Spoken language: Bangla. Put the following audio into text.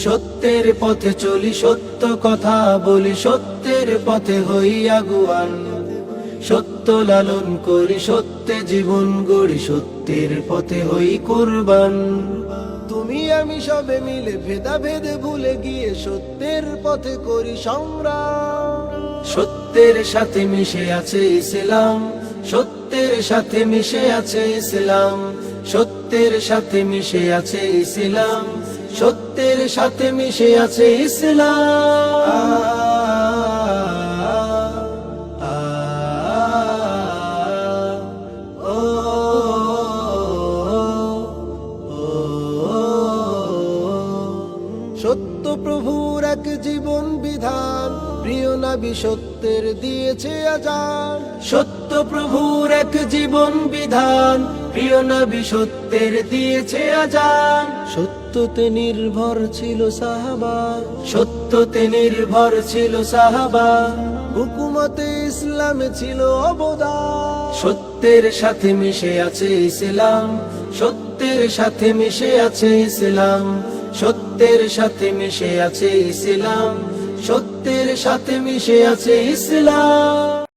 সত্যের পথে চলি, সত্য কথা বলি, সত্যের পথে হই আগুয়ান। সত্য লালন করি, সত্যে জীবন গড়ি, সত্যের পথে হই কুরবান। তুমি আমি সবে মিলে ভেদাভেদ ভুলে গিয়ে সত্যের পথে করি সংগ্রাম। সত্যের সাথে মিশে আছে ইসলাম, সত্যের সাথে মিশে আছে ইসলাম, সত্যের সাথে মিশে আছে ইসলাম, সত্যের সাথে মিশে আছে ইসলাম। সত্য প্রভুর এক জীবন বিধান, প্রিয় নবী সত্যের দিয়েছে আজান। সত্য প্রভুর এক জীবন বিধান, প্রিয় নবী সত্যের দিয়েছে আজান। সত্যতে নির্ভর ছিল সাহাবা, সত্যতে নির্ভর ছিল সাহাবা, হুকুমতে ইসলামে ছিল অবদান। সত্যের সাথে মিশে আছে ইসলাম, সত্যের সাথে মিশে আছে ইসলাম, সত্যের সাথে মিশে আছে ইসলাম, সত্যের সাথে মিশে আছে ইসলাম।